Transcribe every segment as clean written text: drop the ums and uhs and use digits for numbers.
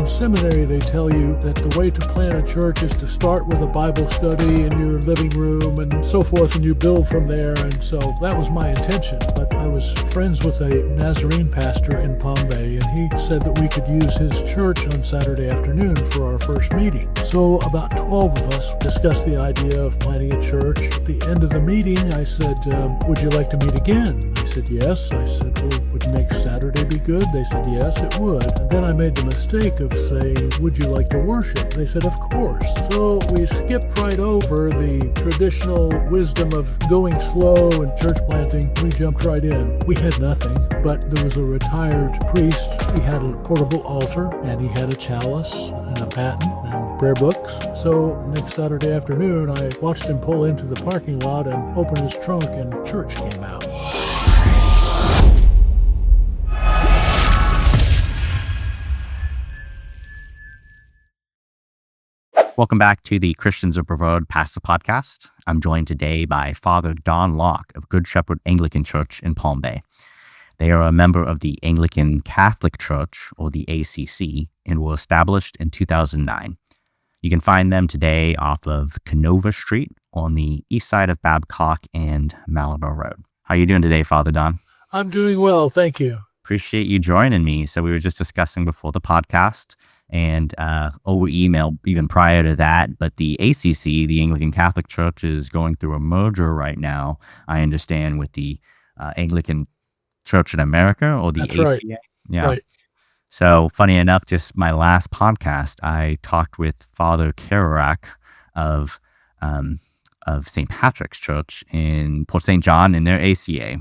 seminary, they tell you that the way to plant a church is to start with a Bible study in your living room and so forth, and you build from there. And so that was my intention. But I was friends with a Nazarene pastor in Palm Bay, and he said that we could use his church on Saturday afternoon for our first meeting. So about 12 of us discussed the idea of planting a church. At the end of the meeting, I said, would you like to meet again? They said, yes. I said, well, would next Saturday be good? They said, yes, it would. And then I made the mistake of saying, would you like to worship? They said, of course. So we skipped right over the traditional wisdom of going slow and church planting. We jumped right in. We had nothing, but there was a retired priest. He had a portable altar, and he had a chalice and a paten and prayer books. So next Saturday afternoon, I watched him pull into the parking lot and open his trunk, and church came out. Welcome back to the Christians of Brevard Pastor Podcast. I'm joined today by Father Don Locke of Good Shepherd Anglican Church in Palm Bay. They are a member of the Anglican Catholic Church, or the ACC, and were established in 2009. You can find them today off of Canova Street on the east side of Babcock and Malabar Road. How are you doing today, Father Don? I'm doing well, thank you. Appreciate you joining me. So we were just discussing before the podcast and over email even prior to that, but the ACC, the Anglican Catholic Church, is going through a merger right now, I understand, with the Anglican Church in America, or the That's ACA. right. Yeah. Right. So funny enough, just my last podcast, I talked with Father Kerouac of St. Patrick's Church in Port St. John in their ACA.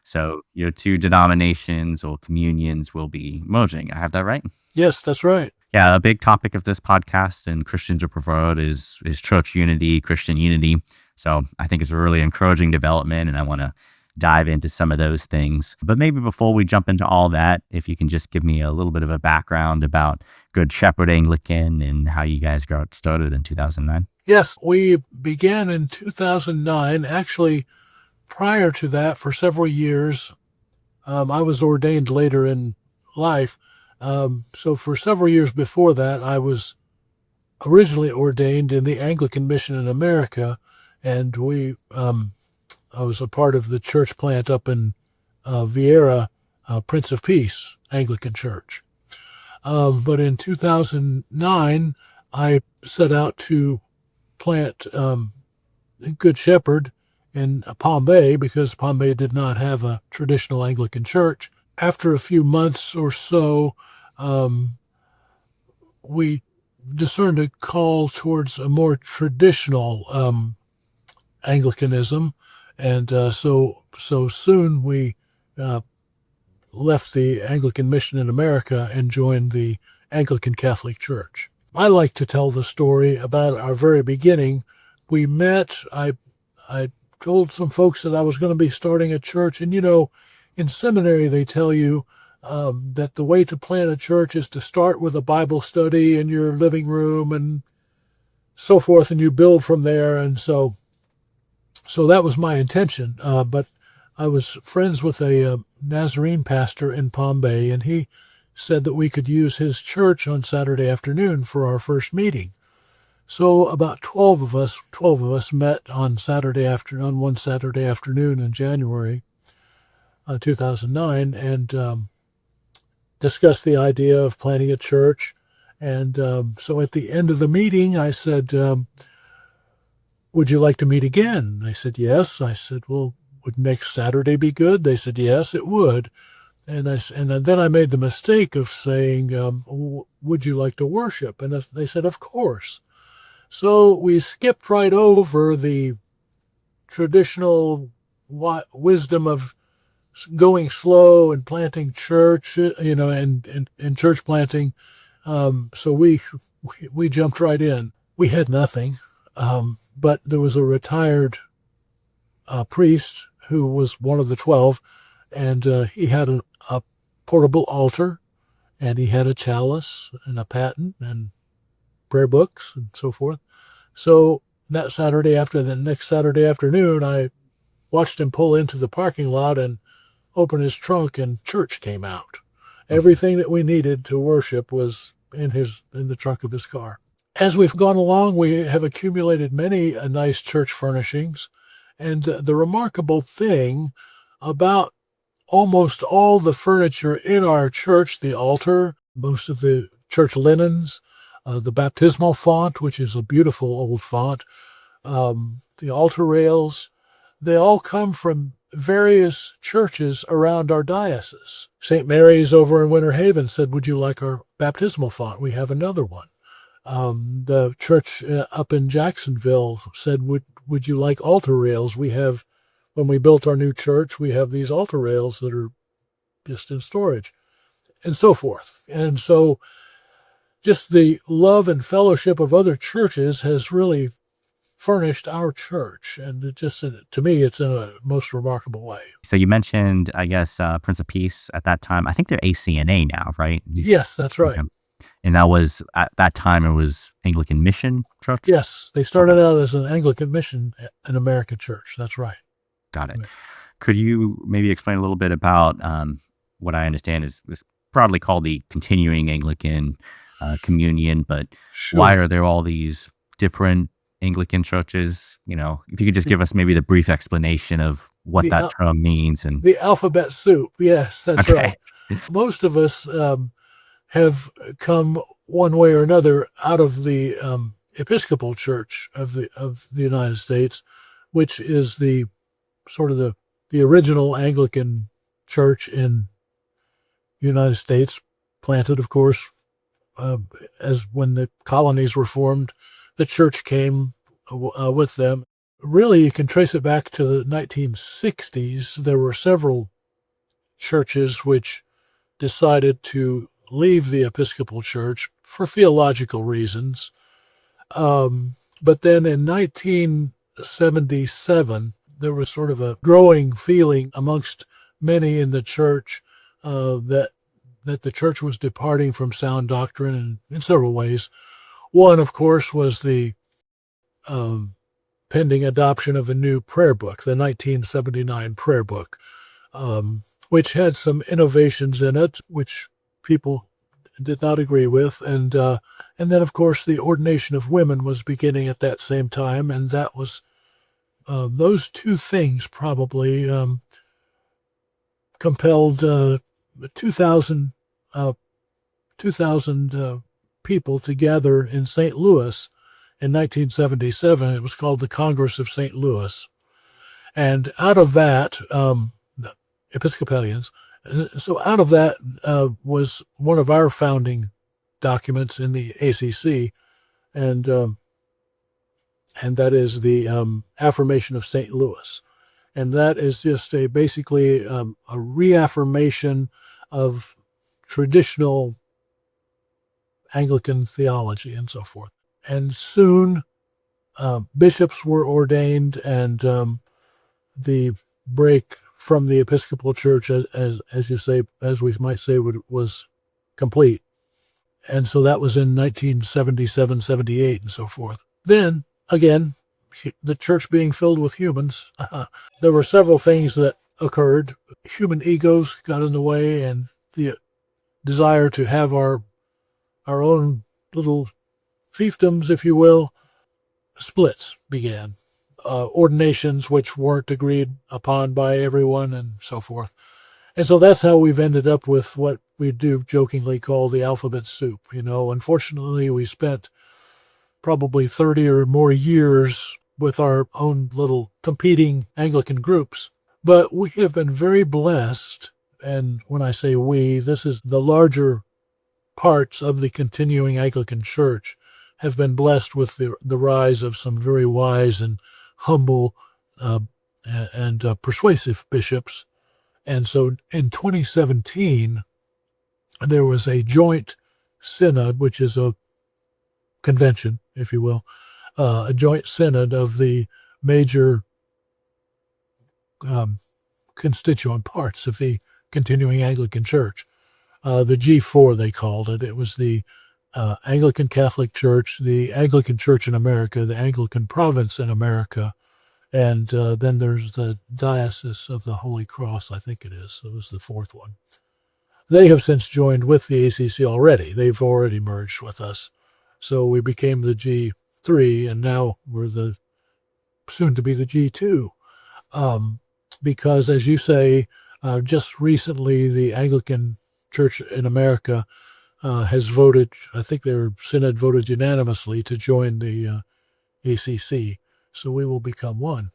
So your two denominations or communions will be merging. I have that right? Yes, that's right. Yeah, a big topic of this podcast and Christians of Brevard is church unity, Christian unity. So I think it's a really encouraging development, and I want to dive into some of those things. But maybe before we jump into all that, if you can just give me a little bit of a background about Good Shepherd Anglican and how you guys got started in 2009. Yes, we began in 2009. Actually, prior to that, for several years, I was ordained later in life. So for several years before that, I was originally ordained in the Anglican Mission in America, and I was a part of the church plant up in Vieira, Prince of Peace, Anglican Church. But in 2009, I set out to plant Good Shepherd in Palm Bay, because Palm Bay did not have a traditional Anglican church. After a few months or so, we discerned a call towards a more traditional Anglicanism, and so soon we left the Anglican Mission in America and joined the Anglican Catholic Church. I like to tell the story about our very beginning. We met, I told some folks that I was going to be starting a church, and in seminary they tell you that the way to plant a church is to start with a Bible study in your living room and so forth, and you build from there. And so that was my intention. But I was friends with a Nazarene pastor in Palm Bay, and he said that we could use his church on Saturday afternoon for our first meeting. So about 12 of us met on one Saturday afternoon in January 2009, and discussed the idea of planting a church. And so at the end of the meeting, I said, would you like to meet again? They said, yes. I said, well, would next Saturday be good? They said, yes, it would. And then I made the mistake of saying, would you like to worship? And they said, of course. So we skipped right over the traditional wisdom of going slow and planting church, and church planting. So we jumped right in. We had nothing, but there was a retired priest who was one of the 12, and he had a portable altar, and he had a chalice and a paten and prayer books and so forth. So next Saturday afternoon, I watched him pull into the parking lot and open his trunk, and church came out. Everything that we needed to worship was in the trunk of his car. As we've gone along, we have accumulated many nice church furnishings, and the remarkable thing about almost all the furniture in our church, the altar, most of the church linens, the baptismal font, which is a beautiful old font, the altar rails, they all come from various churches around our diocese. St. Mary's over in Winter Haven said, "Would you like our baptismal font? We have another one." The church up in Jacksonville said, would you like altar rails? We have, when we built our new church, we have these altar rails that are just in storage, and so forth. And so just the love and fellowship of other churches has really furnished our church. And it just, to me, it's in a most remarkable way. So you mentioned, I guess, Prince of Peace at that time. I think they're ACNA now, right? Yes, that's right. Okay. And that was, at that time, it was Anglican Mission Church? Yes, they started out as an Anglican Mission, an American church. That's right. Got it. Could you maybe explain a little bit about what I understand is broadly called the continuing Anglican communion, but Sure. Why are there all these different Anglican churches? You know, if you could just give us maybe the brief explanation of what that term means. And the alphabet soup. Yes, that's okay. Right. Most of us have come one way or another out of the Episcopal Church of the United States, which is the sort of the original Anglican Church in the United States, planted, of course, as when the colonies were formed, the church came with them. Really, you can trace it back to the 1960s. There were several churches which decided to leave the Episcopal Church for theological reasons. But then in 1977, there was sort of a growing feeling amongst many in the church that the church was departing from sound doctrine in several ways. One, of course, was the pending adoption of a new prayer book, the 1979 prayer book, which had some innovations in it, which people did not agree with. And then, of course, the ordination of women was beginning at that same time, and that was those two things probably compelled 2,000 people to gather in St. Louis in 1977. It was called the Congress of St. Louis. And out of that, the Episcopalians, so out of that was one of our founding documents in the ACC, and that is the Affirmation of St. Louis. And that is just basically a reaffirmation of traditional Anglican theology and so forth. And soon bishops were ordained, and the break from the Episcopal Church, as you say, as we might say, was complete. And so that was in 1977, 78, and so forth. Then, again, the church being filled with humans, there were several things that occurred. Human egos got in the way, and the desire to have our own little fiefdoms, if you will, splits began. Ordinations which weren't agreed upon by everyone, and so forth. And so that's how we've ended up with what we do jokingly call the alphabet soup. You know, unfortunately, we spent probably 30 or more years with our own little competing Anglican groups. But we have been very blessed, and when I say we, this is the larger parts of the continuing Anglican Church have been blessed with the rise of some very wise and humble and persuasive bishops. And so in 2017, there was a joint synod, which is a convention, if you will, a joint synod of the major constituent parts of the continuing Anglican Church. The G4, they called it. It was the Anglican Catholic Church, the Anglican Church in America, the Anglican Province in America, and then there's the Diocese of the Holy Cross, I think it is. It was the fourth one. They have since joined with the ACC already. They've already merged with us. So we became the G3, and now we're the soon to be the G2. Because, as you say, just recently the Anglican Church in America has voted, I think their synod voted unanimously to join the ACC. So we will become one.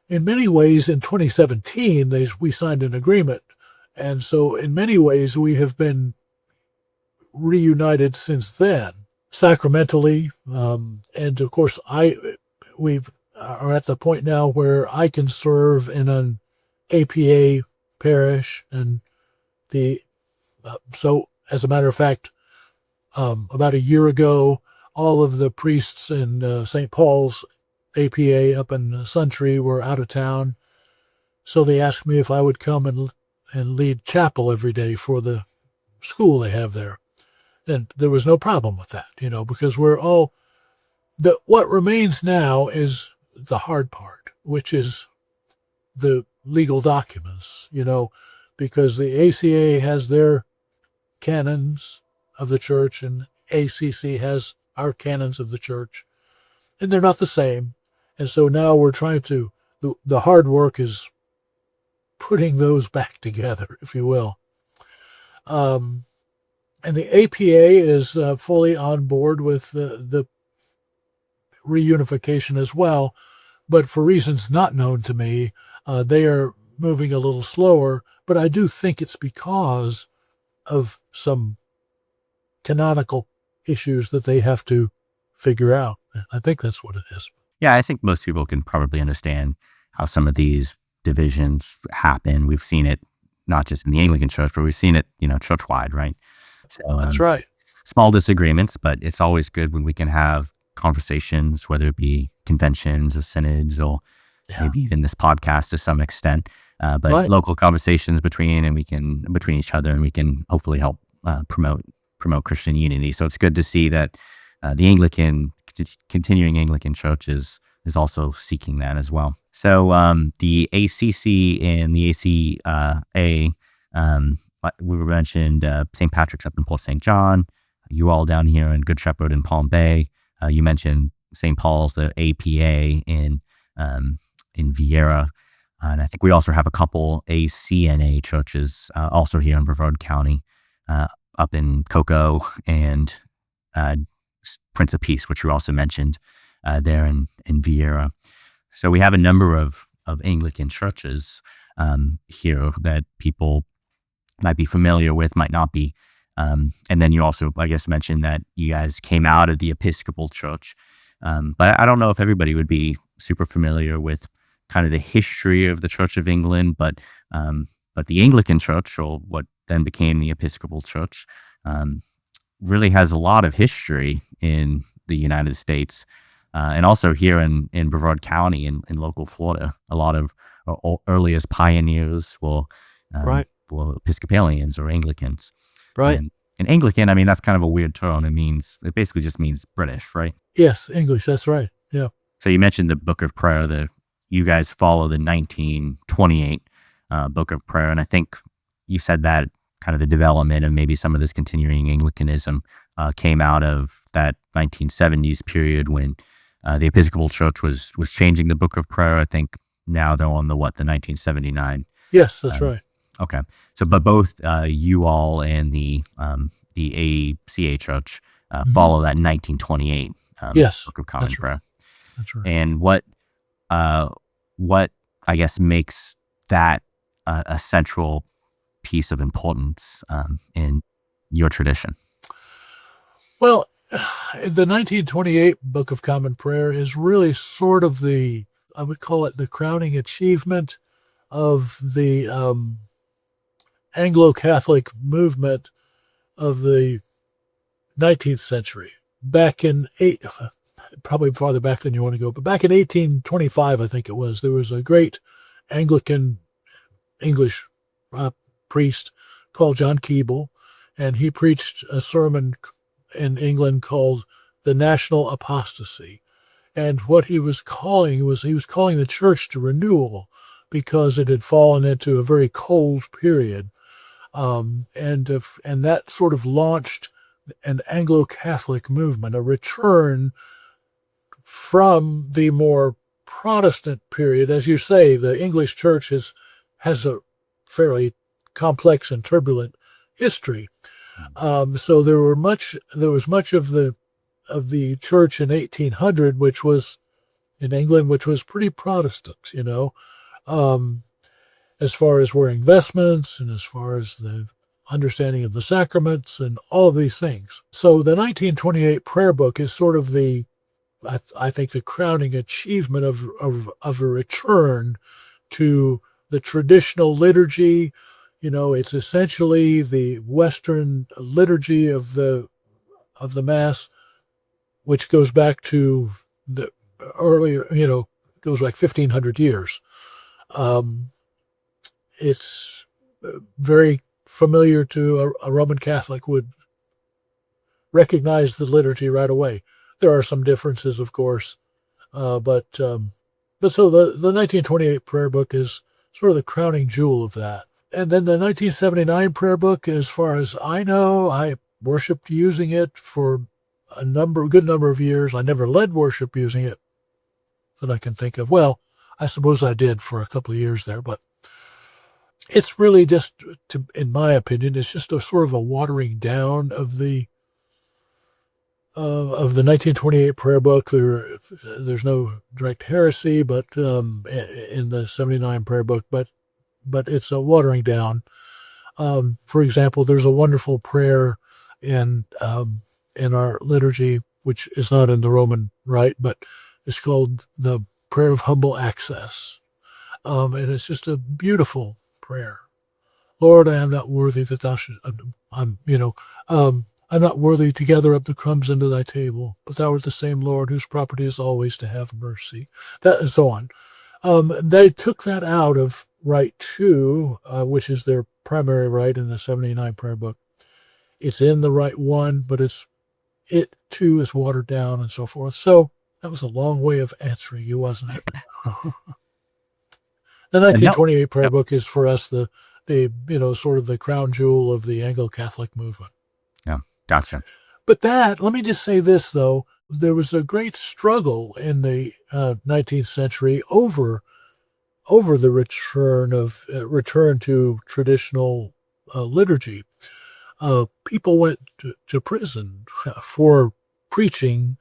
In many ways, in 2017, we signed an agreement. And so in many ways, we have been reunited since then, sacramentally. And of course, we are at the point now where I can serve in an APA parish. And so as a matter of fact, about a year ago, all of the priests in St. Paul's APA up in Suntree were out of town. So they asked me if I would come and lead chapel every day for the school they have there. And there was no problem with that, because what remains now is the hard part, which is the legal documents, because the ACA has their canons of the church and ACC has our canons of the church, and they're not the same. And so now we're trying the hard work is putting those back together, if you will. And the APA is fully on board with the reunification as well, but for reasons not known to me, they are moving a little slower. But I do think it's because of some canonical issues that they have to figure out. I think that's what it is. Yeah, I think most people can probably understand how some of these divisions happen. We've seen it not just in the Anglican Church, but we've seen it, church-wide, right? So, that's right. Small disagreements, but it's always good when we can have conversations, whether it be conventions or synods or maybe even this podcast to some extent, but right. Local conversations between each other, and we can hopefully help promote Christian unity. So it's good to see that the continuing Anglican Church is also seeking that as well. So the ACC and the ACA, we were mentioned St. Patrick's up in Port St. John, you all down here in Good Shepherd in Palm Bay. You mentioned St. Paul's, the APA in Vieira. And I think we also have a couple ACNA churches also here in Brevard County, up in Cocoa and Prince of Peace, which you also mentioned there in Vieira. So we have a number of Anglican churches here that people might be familiar with, might not be. And then you also, I guess, mentioned that you guys came out of the Episcopal Church. But I don't know if everybody would be super familiar with kind of the history of the Church of England, but the Anglican Church, or what then became the Episcopal Church, really has a lot of history in the United States, and also here in Brevard County in local Florida. A lot of our earliest pioneers were Episcopalians or Anglicans. Right. And Anglican, I mean, that's kind of a weird term. It basically just means British, right? Yes, English, that's right. Yeah. So you mentioned the Book of Prayer, that you guys follow the 1928 Book of Prayer. And I think you said that kind of the development of maybe some of this continuing Anglicanism came out of that 1970s period when the Episcopal Church was changing the Book of Prayer. I think now they're on the 1979. Yes, that's right. Okay. So, but both you all and the ACA Church follow that 1928 yes, Book of Common Prayer. Right. That's right. And what I guess makes that a central piece of importance in your tradition? Well, the 1928 Book of Common Prayer is really sort of I would call it the crowning achievement of the Anglo-Catholic movement of the 19th century. Back in probably farther back than you want to go, but back in 1825, I think it was, there was a great Anglican English priest called John Keble, and he preached a sermon in England called The National Apostasy. And what he was calling the church to renewal, because it had fallen into a very cold period. And that sort of launched an Anglo-Catholic movement, a return from the more Protestant period. As you say, the English Church has a fairly complex and turbulent history. So there was much of the church in 1800, which was in England, which was pretty Protestant, um, as far as wearing vestments and as far as the understanding of the sacraments and all of these things. So the 1928 prayer book is sort of I think, the crowning achievement of a return to the traditional liturgy. It's essentially the Western liturgy of the Mass, which goes back to the earlier, goes like 1,500 years. It's very familiar to a Roman Catholic would recognize the liturgy right away. There are some differences, of course, but so the 1928 prayer book is sort of the crowning jewel of that. And then the 1979 prayer book, as far as I know, I worshiped using it for a good number of years. I never led worship using it that I can think of. Well, I suppose I did for a couple of years there, but it's really just, in my opinion, it's just a sort of a watering down of the 1928 prayer book. There's no direct heresy, but in the 79 prayer book, but it's a watering down. For example, there's a wonderful prayer in our liturgy, which is not in the Roman Rite, but it's called the Prayer of Humble Access, and it's just a beautiful prayer. Lord, I am not worthy that thou should. I'm not worthy to gather up the crumbs into thy table, but thou art the same Lord whose property is always to have mercy. That and so on. They took that out of Rite 2, which is their primary rite in the 79 prayer book. It's in the Rite 1, but it too is watered down and so forth. So that was a long way of answering you, wasn't it? The 1928 prayer book is for us the sort of the crown jewel of the Anglo-Catholic movement. Yeah, gotcha. But let me just say this, though. There was a great struggle in the 19th century over the return to traditional liturgy. People went to prison for preaching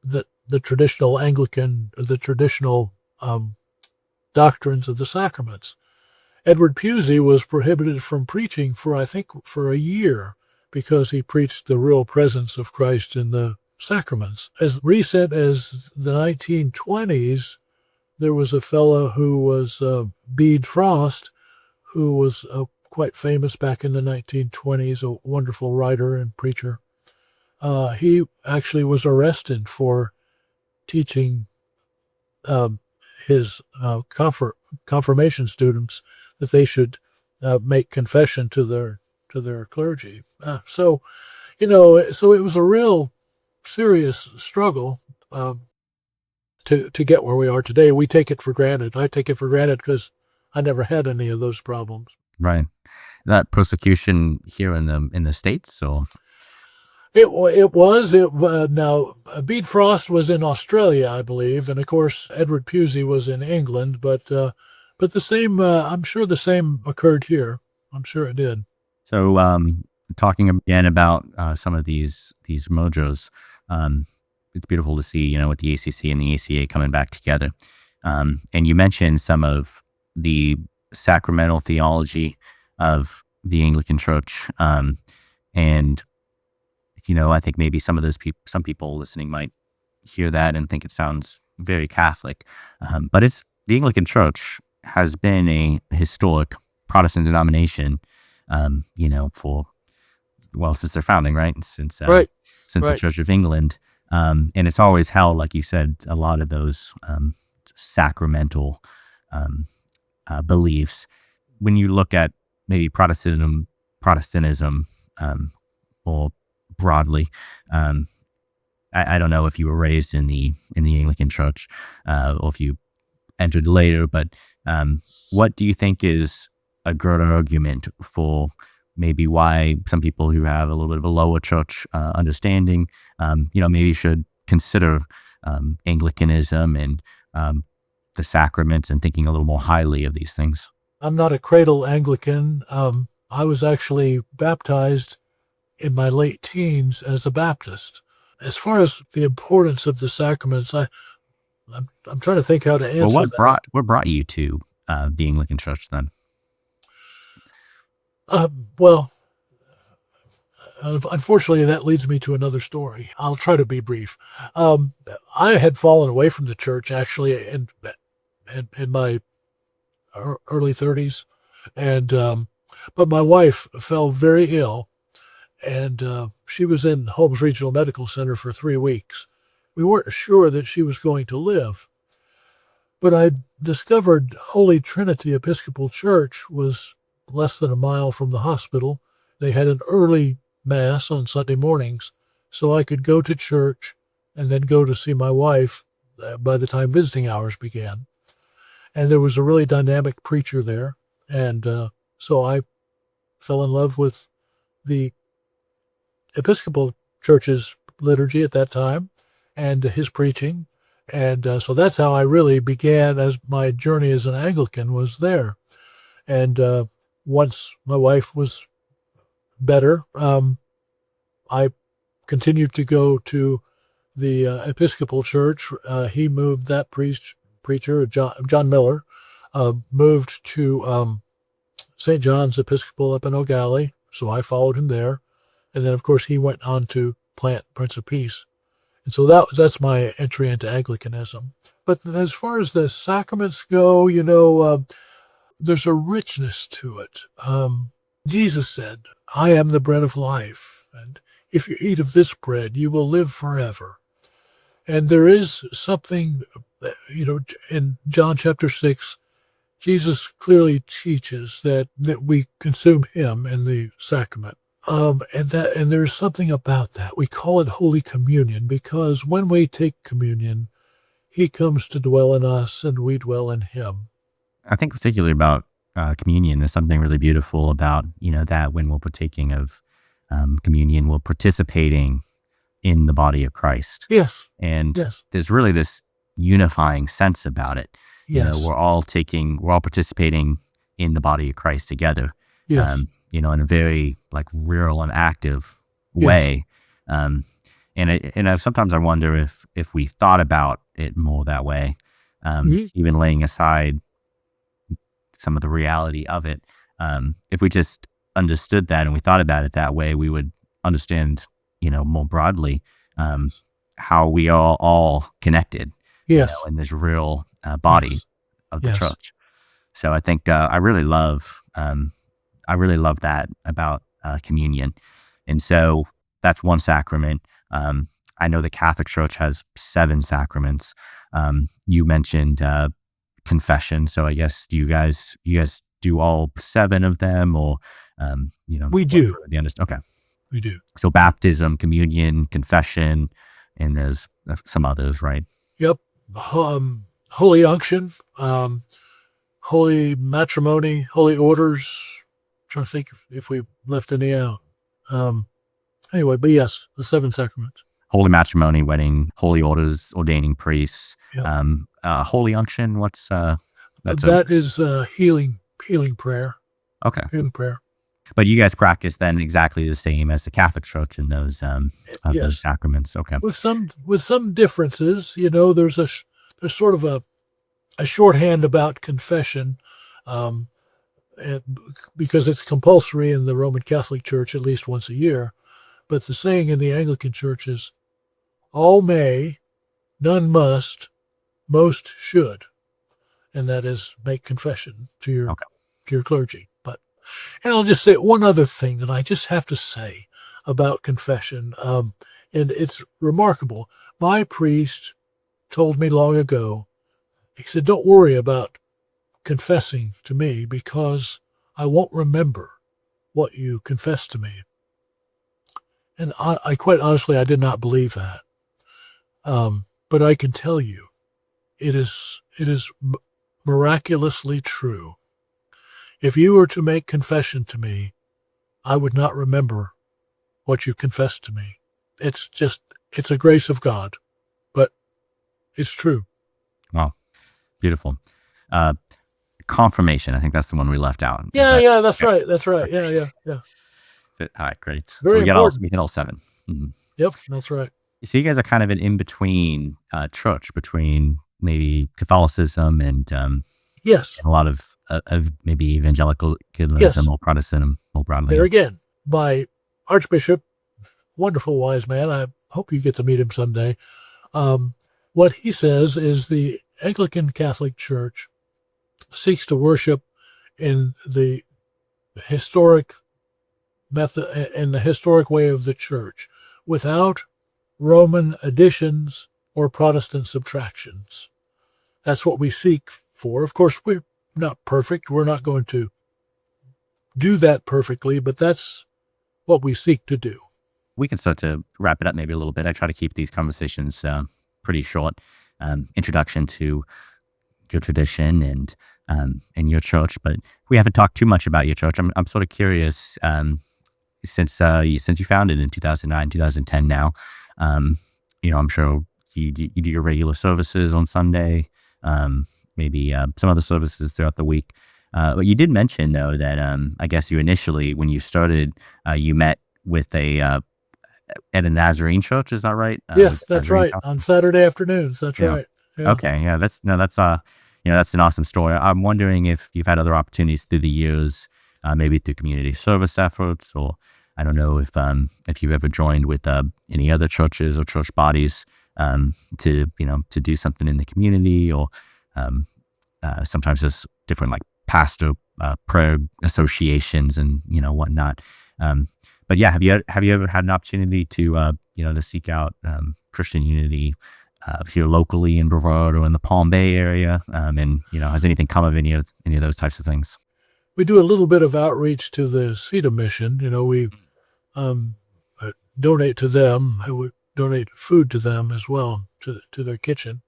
the traditional Anglican, the traditional doctrines of the sacraments. Edward Pusey was prohibited from preaching for a year because he preached the real presence of Christ in the sacraments. As recent as the 1920s, there was a fellow who was Bede Frost, who was quite famous back in the 1920s, a wonderful writer and preacher. He actually was arrested for teaching his confirmation students that they should make confession to their clergy. So it was a real serious struggle to get where we are today. We take it for granted. I take it for granted because I never had any of those problems. Right. That persecution here in the States, so. It was. Now, Bede Frost was in Australia, I believe, and of course Edward Pusey was in England. But the same, I'm sure the same occurred here. I'm sure it did. So, talking again about some of these mergers, it's beautiful to see, with the ACC and the ACA coming back together. And you mentioned some of the sacramental theology of the Anglican Church, and I think maybe some people listening might hear that and think it sounds very Catholic, but the Anglican Church has been a historic Protestant denomination, since their founding, right? Since right. The Church of England, and it's always held, like you said, a lot of those sacramental beliefs. When you look at maybe Protestantism, or broadly, I don't know if you were raised in the Anglican Church, or if you entered later, but what do you think is a good argument for maybe why some people who have a little bit of a lower church understanding, maybe should consider Anglicanism and the sacraments and thinking a little more highly of these things. I'm not a cradle Anglican. I was actually baptized in my late teens as a Baptist. As far as the importance of the sacraments, I'm trying to think how to Well, answer that. what brought you to the Anglican Church then? Well, unfortunately, that leads me to another story. I'll try to be brief. I had fallen away from the church actually in my early 30s, and but my wife fell very ill, and she was in Holmes Regional Medical Center for 3 weeks. We weren't sure that she was going to live, but I discovered Holy Trinity Episcopal Church was less than a mile from the hospital. They had an early mass on Sunday mornings, so I could go to church and then go to see my wife by the time visiting hours began. And there was a really dynamic preacher there, and so I fell in love with the Episcopal Church's liturgy at that time and his preaching. And so that's how I really began as my journey as an Anglican was there. And once my wife was better, I continued to go to the Episcopal Church. He moved that preacher, John Miller, moved to St. John's Episcopal up in O'Galley, so I followed him there. And then, of course, he went on to plant Prince of Peace. And so that's my entry into Anglicanism. But as far as the sacraments go, there's a richness to it. Jesus said, "I am the bread of life, and if you eat of this bread, you will live forever." And there is something, in John chapter 6, Jesus clearly teaches that we consume him in the sacrament. And there's something about that. We call it Holy Communion because when we take communion, he comes to dwell in us and we dwell in him. I think particularly about communion, there's something really beautiful about, that when we're partaking of communion, we're participating in the body of Christ. Yes. And Yes. there's really this unifying sense about it. Yes. We're all participating in the body of Christ together. Yes. In a very like real and active way. And sometimes I wonder if we thought about it more that way, even laying aside some of the reality of it. If we just understood that and we thought about it that way, we would understand, more broadly, how we are all connected, Yes. in this real body Yes. of the Yes. church. So I think I really love that about communion. And so that's one sacrament. I know the Catholic Church has 7 sacraments. You mentioned confession. So I guess you guys do all 7 of them, or We do. Okay. We do. So baptism, communion, confession, and there's some others, right? Yep. Holy unction, holy matrimony, holy orders. I'm trying to think if we left any out. Anyway, but yes, the 7 sacraments. Holy matrimony, wedding, holy orders, ordaining priests, Yep. holy unction. What's That is healing prayer. Okay. Healing prayer. But you guys practice then exactly the same as the Catholic Church in those Yes. those sacraments. Okay. With some differences, there's sort of a shorthand about confession, and because it's compulsory in the Roman Catholic Church at least once a year. But the saying in the Anglican Church is, "All may, none must, most should," and that is make confession to your clergy. And I'll just say one other thing that I just have to say about confession, and it's remarkable. My priest told me long ago, he said, "Don't worry about confessing to me because I won't remember what you confessed to me." And I quite honestly, I did not believe that. But I can tell you, it is miraculously true. If you were to make confession to me, I would not remember what you confessed to me. It's a grace of God, but it's true. Wow, beautiful. Uh, confirmation. I think that's the one we left out. Is Yeah, that yeah, that's okay? right. That's right. Okay. Yeah. All right, great. So Very important. we hit all seven. Mhm. Yep, that's right. So you guys are kind of an in-between church between maybe Catholicism and Yes, a lot of maybe evangelicalism yes. or Protestantism more broadly. There again, my Archbishop, wonderful wise man. I hope you get to meet him someday. What he says is the Anglican Catholic Church seeks to worship in the historic method, in the historic way of the church, without Roman additions or Protestant subtractions. That's what we seek for. Of course, we're not perfect. We're not going to do that perfectly, but that's what we seek to do. We can start to wrap it up maybe a little bit. I try to keep these conversations pretty short. Introduction to your tradition and your church, but we haven't talked too much about your church. I'm sort of curious since you founded in 2009, 2010 now. I'm sure you do your regular services on Sunday, maybe some other services throughout the week. But you did mention though that I guess you initially, when you started, you met with at a Nazarene church. Is that right? Yes, that's Nazarene right. House? On Saturday afternoons. That's Yeah. right. Yeah. Okay. Yeah. That's that's an awesome story. I'm wondering if you've had other opportunities through the years, maybe through community service efforts, or I don't know if you've ever joined with any other churches or church bodies to do something in the community, or sometimes there's different like pastor prayer associations and whatnot. But yeah, have you ever had an opportunity to to seek out Christian unity here locally in Brevard or in the Palm Bay area? And has anything come of any of those types of things? We do a little bit of outreach to the CETA mission. We um, donate to them. I would donate food to them as well, to their kitchen.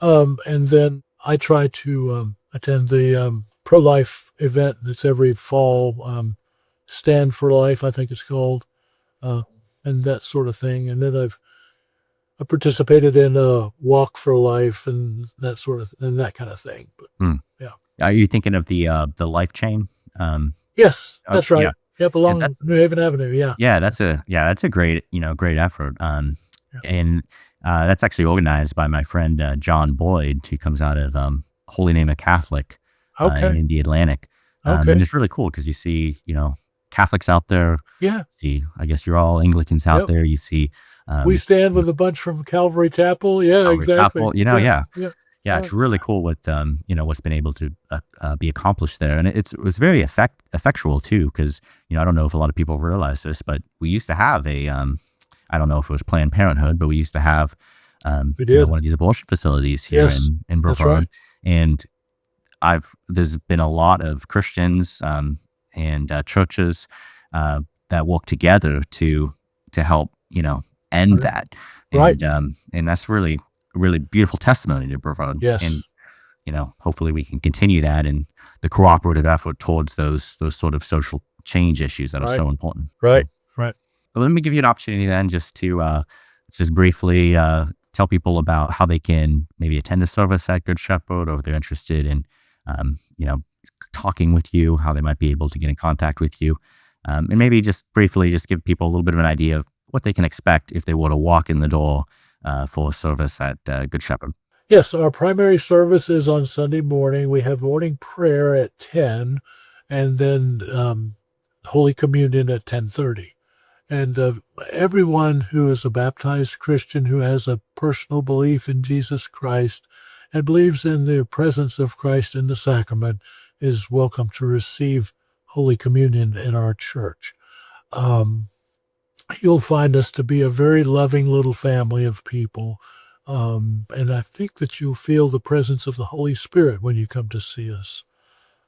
And then I try to attend the pro-life event that's every fall, Stand for Life, I think it's called, and that sort of thing. And then I participated in a Walk for Life and that kind of thing. But Hmm. yeah. Are you thinking of the Life Chain? Yes, that's right. Yeah, Yep, and along New Haven Avenue. Yeah. yeah, that's a great great effort. Yeah. And that's actually organized by my friend John Boyd, who comes out of Holy Name of Catholic Okay. in the Atlantic. Okay. And it's really cool because you see Catholics out there. Yeah. See, I guess you're all Anglicans out Yep. there. You see, We stand with a bunch from Calvary Chapel. Yeah, Calvary exactly. Chapel. Yeah. Yeah. Yeah, it's really cool what what's been able to be accomplished there, and it was very effectual too. Because I don't know if a lot of people realize this, but we used to have a I don't know if it was Planned Parenthood, but we used to have We did. one of these abortion facilities here Yes, in that's Brevard, right. and there's been a lot of Christians and churches that work together to help end Right. that, Right. and that's really beautiful testimony to Brevard. Yes. And hopefully we can continue that and the cooperative effort towards those sort of social change issues that are Right. so important. Right. Right. Well, let me give you an opportunity then just to just briefly tell people about how they can maybe attend a service at Good Shepherd, or if they're interested in talking with you, how they might be able to get in contact with you, and maybe just briefly just give people a little bit of an idea of what they can expect if they were to walk in the door for a service at Good Shepherd. Yes, our primary service is on Sunday morning. We have morning prayer at 10, and then Holy Communion at 10:30. And everyone who is a baptized Christian who has a personal belief in Jesus Christ and believes in the presence of Christ in the sacrament is welcome to receive Holy Communion in our church. You'll find us to be a very loving little family of people. And I think that you'll feel the presence of the Holy Spirit when you come to see us.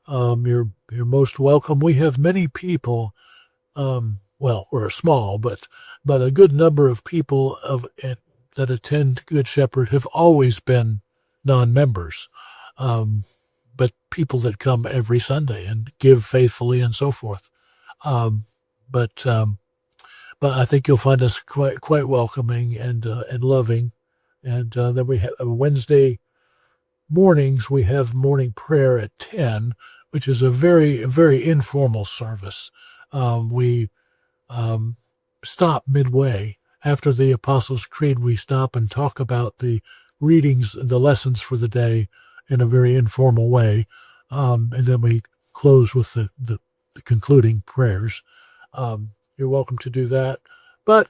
You're most welcome. We have many people. Well, we're small, but a good number of people that attend Good Shepherd have always been non-members. But people that come every Sunday and give faithfully and so forth. But I think you'll find us quite welcoming and loving. And then we have Wednesday mornings. We have morning prayer at 10, which is a very informal service. We stop midway after the Apostles' Creed. We stop and talk about the readings, the lessons for the day, in a very informal way, and then we close with the concluding prayers. You're welcome to do that. But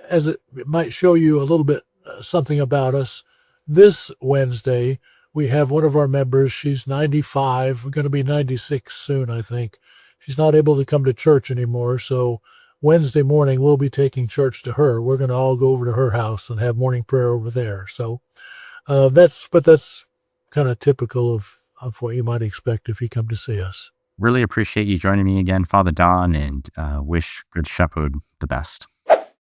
as it might show you a little bit something about us, this Wednesday we have one of our members. She's 95. We're going to be 96 soon, I think. She's not able to come to church anymore, so Wednesday morning we'll be taking church to her. We're going to all go over to her house and have morning prayer over there. So that's kind of typical of what you might expect if you come to see us. Really appreciate you joining me again, Father Don, and wish Good Shepherd the best.